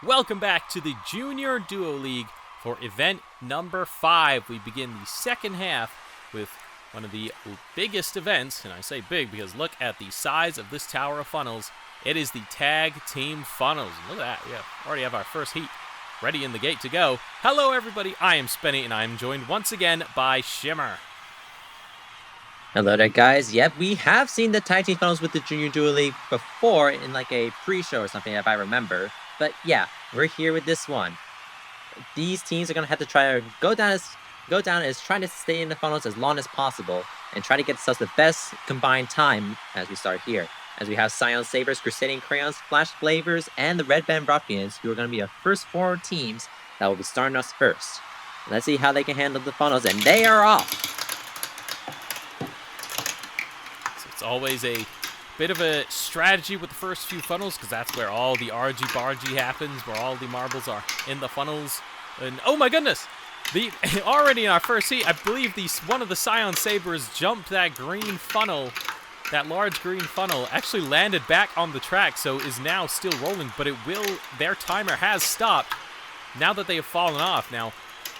Welcome back to the Junior Duo League for event number 5. We begin the second half with one of the biggest events, and I say big because look at the size of this tower of funnels. It is the tag team funnels. Look at that. Yeah, already have our first heat ready in the gate to go. Hello everybody, I am Spenny and I am joined once again by Shimmer. Hello there, guys. Yep, we have seen the tag team funnels with the Junior Duo League before in like a pre-show or something, if I remember. But yeah, we're here with this one. These teams are gonna have to try to go down as trying to stay in the funnels as long as possible and try to get themselves the best combined time as we start here. As we have Scion Sabers, Crusading Crayons, Flash Flavors, and the Red Band Ruffians, who are going to be our first 4 teams that will be starting us first. Let's see how they can handle the funnels, and they are off! So it's always a bit of a strategy with the first few funnels, because that's where all the argy-bargy happens, where all the marbles are in the funnels. And oh my goodness! Already in our first heat, I believe one of the Scion Sabers jumped that green funnel. That large green funnel actually landed back on the track, so is now still rolling, but their timer has stopped now that they have fallen off. Now,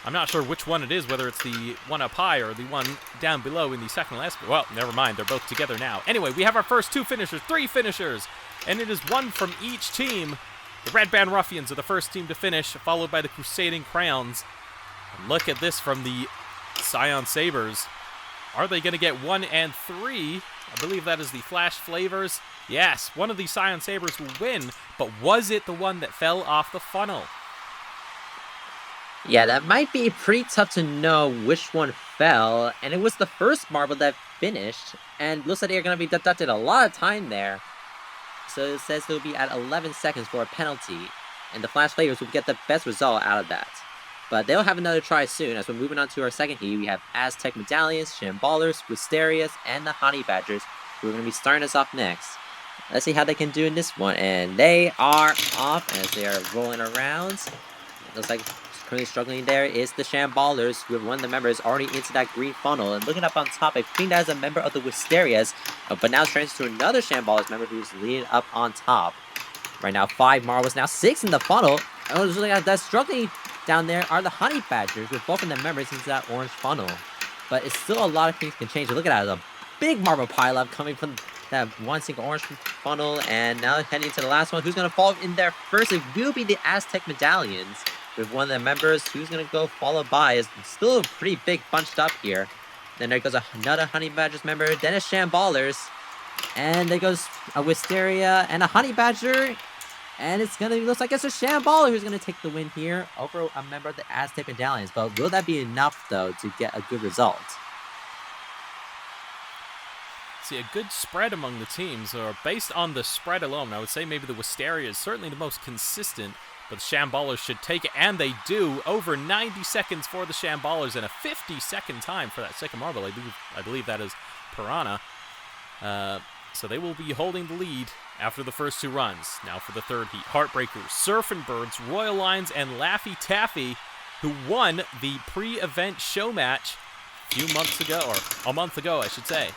I'm not sure which one it is, whether it's the one up high or the one down below in the second last. Well, never mind, they're both together now. Anyway, we have our first 3 finishers, and it is one from each team. The Red Band Ruffians are the first team to finish, followed by the Crusading Crayons. And look at this from the Scion Sabers. Are they going to get 1 and 3? I believe that is the Flash Flavors. Yes, one of the Scion Sabers will win, but was it the one that fell off the funnel? Yeah, that might be pretty tough to know which one fell, and it was the first marble that finished, and looks like they're going to be deducted a lot of time there. So it says they'll be at 11 seconds for a penalty, and the Flash Flavors will get the best result out of that. But they'll have another try soon. As we're moving on to our second heat, we have Aztec Medallions, Shamballers, Wisterias, and the Honey Badgers, who are going to be starting us off next. Let's see how they can do in this one. And they are off as they are rolling around. It looks like currently struggling there is the Shamballers, who have one of the members already into that green funnel. And looking up on top, I think that is a member of the Wisterias. But now it's transferred to another Shamballers member who's leading up on top. Right now, 5 marbles, now 6 in the funnel. Oh, it looks like that's struggling. Down there are the Honey Badgers with both of them members into that orange funnel. But it's still a lot of things can change. Look at that, a big marble pileup coming from that one single orange funnel. And now heading to the last one. Who's going to fall in there first? It will be the Aztec Medallions with one of the members. Who's going to go followed by is still pretty big bunched up here. Then there goes another Honey Badgers member. Then a Shamballers. And there goes a Wisteria and a Honey Badger. And looks like it's a Shamballer who's going to take the win here over a member of the Aztec Medallions. But will that be enough, though, to get a good result? See, a good spread among the teams, or based on the spread alone, I would say maybe the Wisteria is certainly the most consistent, but the Shamballers should take it, and they do. Over 90 seconds for the Shamballers and a 50-second time for that second marble. I believe that is Piranha. So they will be holding the lead after the first 2 runs. Now for the third heat, Heartbreakers, Surfing Birds, Royal Lions, and Laffy Taffy, who won the pre-event show match a month ago, I should say.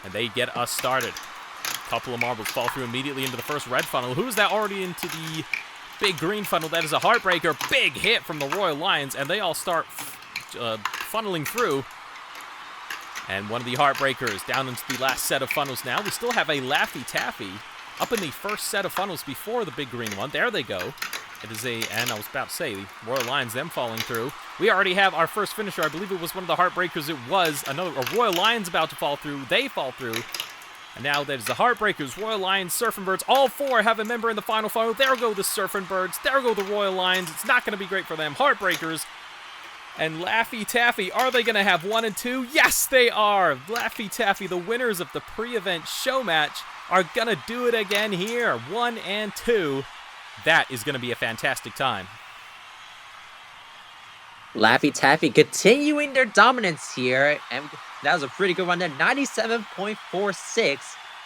And they get us started. A couple of marbles fall through immediately into the first red funnel. Who's that already into the big green funnel? That is a Heartbreaker. Big hit from the Royal Lions, and they all start funneling through. And one of the Heartbreakers down into the last set of funnels now. We still have a Laffy Taffy up in the first set of funnels before the big green one. There they go. It is and I was about to say, the Royal Lions, them falling through. We already have our first finisher. I believe it was one of the Heartbreakers. It was a Royal Lions about to fall through. They fall through. And now there's the Heartbreakers, Royal Lions, Surfing Birds. All 4 have a member in the final funnel. There go the Surfing Birds. There go the Royal Lions. It's not going to be great for them. Heartbreakers and Laffy Taffy, are they going to have 1 and 2? Yes, they are! Laffy Taffy, the winners of the pre-event show match, are going to do it again here. 1 and 2. That is going to be a fantastic time. Laffy Taffy continuing their dominance here. And that was a pretty good run there. 97.46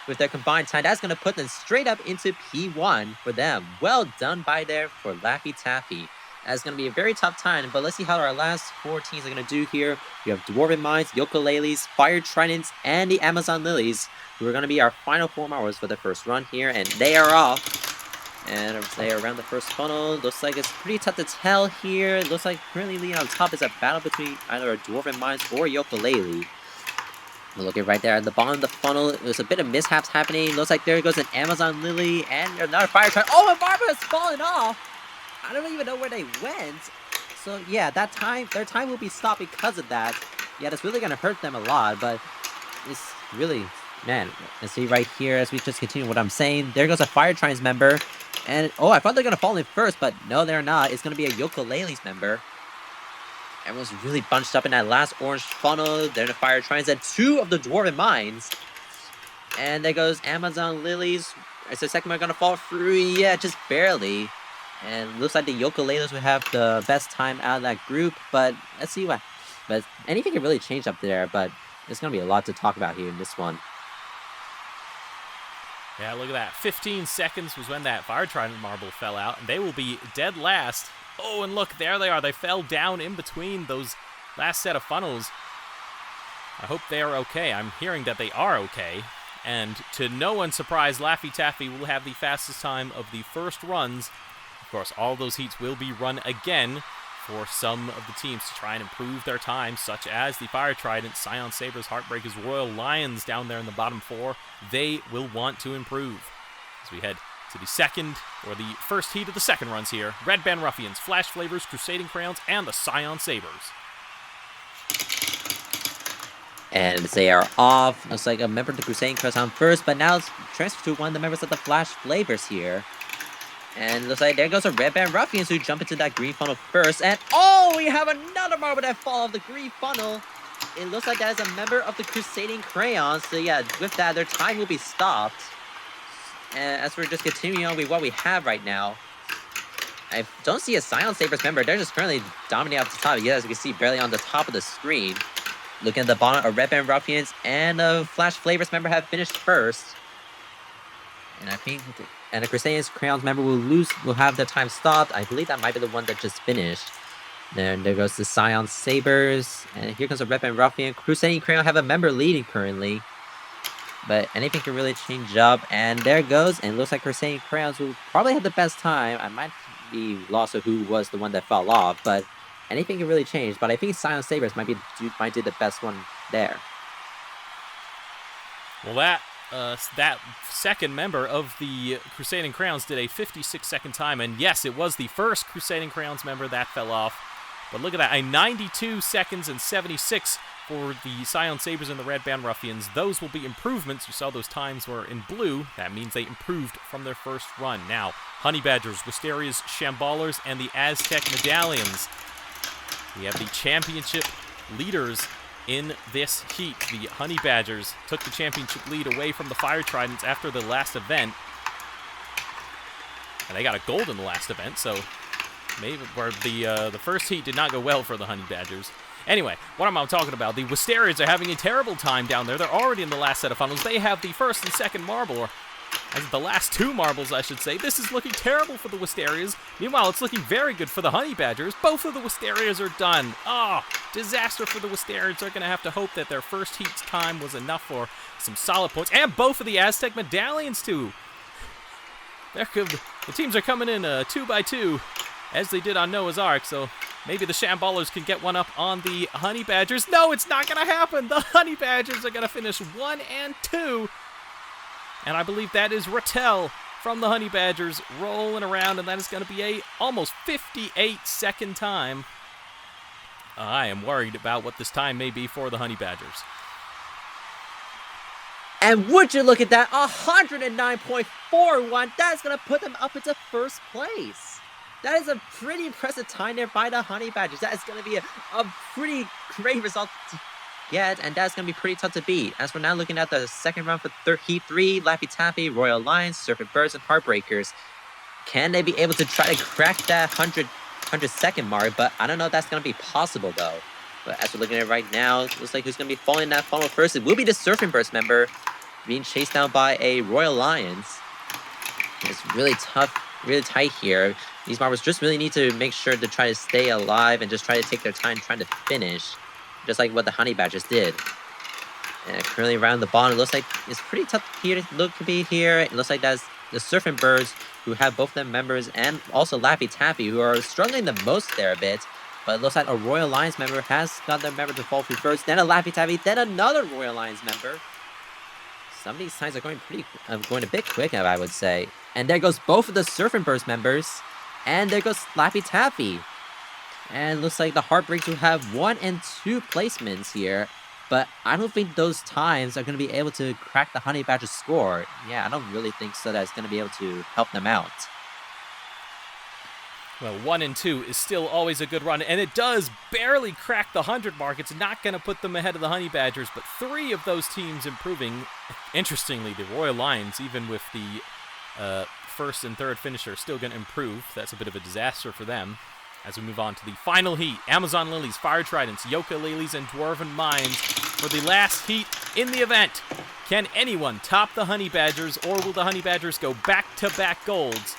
with their combined time. That's going to put them straight up into P1 for them. Well done by there for Laffy Taffy. That's going to be a very tough time, but let's see how our last 4 teams are going to do here. We have Dwarven Mines, Yokuleles, Fire Tridents, and the Amazon Lilies, who are going to be our final 4 marbles for the first run here, and they are off. And say around the first funnel, looks like it's pretty tough to tell here. It looks like currently leading on top is a battle between either a Dwarven Mines or Yooka-Laylee. Looking right there at the bottom of the funnel, there's a bit of mishaps happening. Looks like there goes an Amazon Lily and another fire truck. Oh, and Barbara has fallen off! I don't even know where they went. So yeah, their time will be stopped because of that. Yeah, that's really gonna hurt them a lot, but it's really, man, let's see right here as we just continue what I'm saying. There goes a Fire Trines member. And, oh, I thought they're gonna fall in first, but no, they're not. It's gonna be a Yooka-Laylee's member. Everyone's really bunched up in that last orange funnel. They're in the Fire Trines and 2 of the Dwarven Mines. And there goes Amazon Lilies. Is the second one gonna fall through? Yeah, just barely. And looks like the Yooka-Laylees would have the best time out of that group, but let's see what. But anything can really change up there, but there's gonna be a lot to talk about here in this one. Yeah, look at that. 15 seconds was when that Fire Trident marble fell out, and they will be dead last. Oh, and look, there they are. They fell down in between those last set of funnels. I hope they are okay. I'm hearing that they are okay. And to no one's surprise, Laffy Taffy will have the fastest time of the first runs. Of course, all those heats will be run again for some of the teams to try and improve their time, such as the Fire Trident, Scion Sabres, Heartbreakers, Royal Lions down there in the bottom 4. They will want to improve. As we head to the first heat of the second runs here. Red Band Ruffians, Flash Flavors, Crusading Crayons, and the Scion Sabres. And they are off. Looks like a member of the Crusading Crayons on first, but now it's transferred to one of the members of the Flash Flavors here. And looks like there goes a Red Band Ruffians who jump into that green funnel first. And oh, we have another marble that fall off the green funnel. It looks like that is a member of the Crusading Crayons. So yeah, with that, their time will be stopped. And as we're just continuing on with what we have right now, I don't see a Scion Sabres member. They're just currently dominating off the top. Yeah, as you can see, barely on the top of the screen. Looking at the bottom, a Red Band Ruffians and a Flash Flavors member have finished first. And I think the Crusading Crayons member will have their time stopped. I believe that might be the one that just finished. Then there goes the Scion Sabres. And here comes a Red Band Ruffian. Crusading Crayon have a member leading currently. But anything can really change up. And there it goes. And it looks like Crusading Crayons will probably have the best time. I might be lost of who was the one that fell off. But anything can really change. But I think Scion Sabres might do the best one there. Well, that second member of the Crusading Crayons did a 56-second time, and yes, it was the first Crusading Crayons member that fell off. But look at that, a 92 seconds and 76 for the Scion Sabres and the Red Band Ruffians. Those will be improvements. You saw those times were in blue. That means they improved from their first run. Now, Honey Badgers, Wisterias, Shamballers, and the Aztec Medallions. We have the championship leaders in this heat. The Honey Badgers took the championship lead away from the Fire Tridents after the last event. And they got a gold in the last event, so maybe where the first heat did not go well for the Honey Badgers. Anyway, what am I talking about? The Wisterias are having a terrible time down there. They're already in the last set of funnels. They have the first and second marble, or as the last 2 marbles, I should say. This is looking terrible for the Wisterias. Meanwhile, it's looking very good for the Honey Badgers. Both of the Wisterias are done. Oh, disaster for the Wisterias. They're going to have to hope that their first heat's time was enough for some solid points. And both of the Aztec Medallions, too. The teams are coming in 2x2, as they did on Noah's Ark, so maybe the Shamballers can get one up on the Honey Badgers. No, it's not going to happen. The Honey Badgers are going to finish 1 and 2. And I believe that is Rattel from the Honey Badgers rolling around, and that is going to be a almost 58-second time. I am worried about what this time may be for the Honey Badgers. And would you look at that, 109.41. That's going to put them up into first place. That is a pretty impressive time there by the Honey Badgers. That is going to be a pretty great result to get, and that's going to be pretty tough to beat. As we're now looking at the second round for Heat 3, Laffy Taffy, Royal Lions, Surfing Birds, and Heartbreakers. Can they be able to try to crack that 100-second mark? But I don't know if that's going to be possible, though. But as we're looking at it right now, it looks like who's going to be falling in that funnel first. It will be the Surfing Birds member being chased down by a Royal Lions. It's really tough, really tight here. These marbles just really need to make sure to try to stay alive and just try to take their time trying to finish, just like what the Honey Badgers did. And currently around the bottom, it looks like it's pretty tough here to be here. It looks like that's the Surfing Birds, who have both their members, and also Laffy Taffy, who are struggling the most there a bit. But it looks like a Royal Lions member has got their member to fall through first, then a Laffy Taffy, then another Royal Lions member. Some of these times are going going a bit quick, I would say. And there goes both of the Surfing Birds members, and there goes Laffy Taffy. And it looks like the Heartbreaks will have 1 and 2 placements here. But I don't think those times are going to be able to crack the Honey Badger's score. Yeah, I don't really think so that's going to be able to help them out. Well, 1 and 2 is still always a good run, and it does barely crack the 100 mark. It's not going to put them ahead of the Honey Badgers, but 3 of those teams improving. Interestingly, the Royal Lions, even with the first and third finisher, still going to improve. That's a bit of a disaster for them. As we move on to the final heat, Amazon Lilies, Fire Tridents, Yooka-Laylees, and Dwarven Mines for the last heat in the event. Can anyone top the Honey Badgers, or will the Honey Badgers go back-to-back golds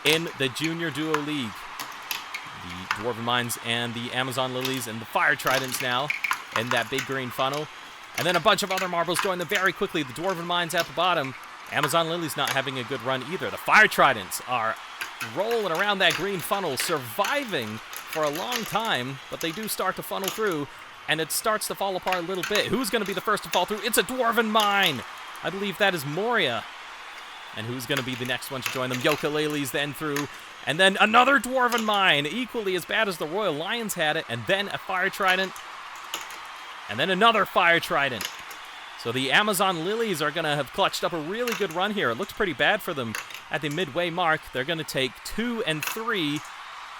in the Junior Duo League? The Dwarven Mines and the Amazon Lilies and the Fire Tridents now in that big green funnel. And then a bunch of other marbles join them very quickly. The Dwarven Mines at the bottom. Amazon Lilies not having a good run either. The Fire Tridents are rolling around that green funnel, surviving for a long time, but they do start to funnel through, and it starts to fall apart a little bit. Who's going to be the first to fall through? It's a Dwarven Mine! I believe that is Moria. And who's going to be the next one to join them? Yooka-Laylees then through, and then another Dwarven Mine, equally as bad as the Royal Lions had it, and then a Fire Trident, and then another Fire Trident. So the Amazon Lilies are going to have clutched up a really good run here. It looks pretty bad for them at the midway mark. They're going to take 2 and 3.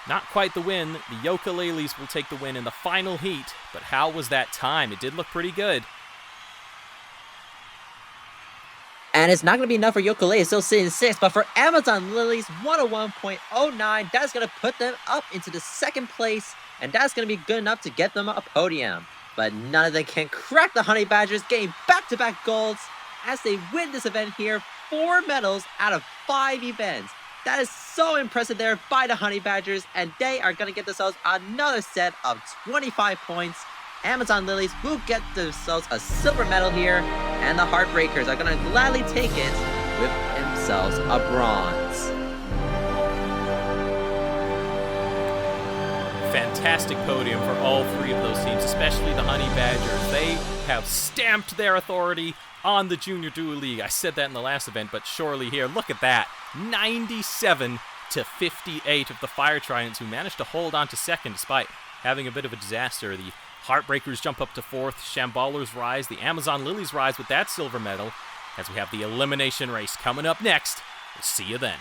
Not quite the win. The Yooka-Laylees will take the win in the final heat. But how was that time? It did look pretty good. And it's not going to be enough for Yooka-Laylees, still sitting 6th. But for Amazon Lilies, 101.09. That's going to put them up into the 2nd place. And that's going to be good enough to get them a podium. But none of them can crack the Honey Badgers, getting back-to-back golds as they win this event here. 4 medals out of 5 events. That is so impressive there by the Honey Badgers, and they are going to get themselves another set of 25 points. Amazon Lilies will get themselves a silver medal here, and the Heartbreakers are going to gladly take it with themselves a bronze. Fantastic podium for all 3 of those teams, especially the Honey Badgers. They have stamped their authority on the Junior Duo League. I said that in the last event, but surely here, look at that. 97 to 58 of the Fire Tridents, who managed to hold on to 2nd despite having a bit of a disaster. The Heartbreakers jump up to 4th, Shamballers rise, the Amazon Lilies rise with that silver medal, as we have the elimination race coming up next. We'll see you then.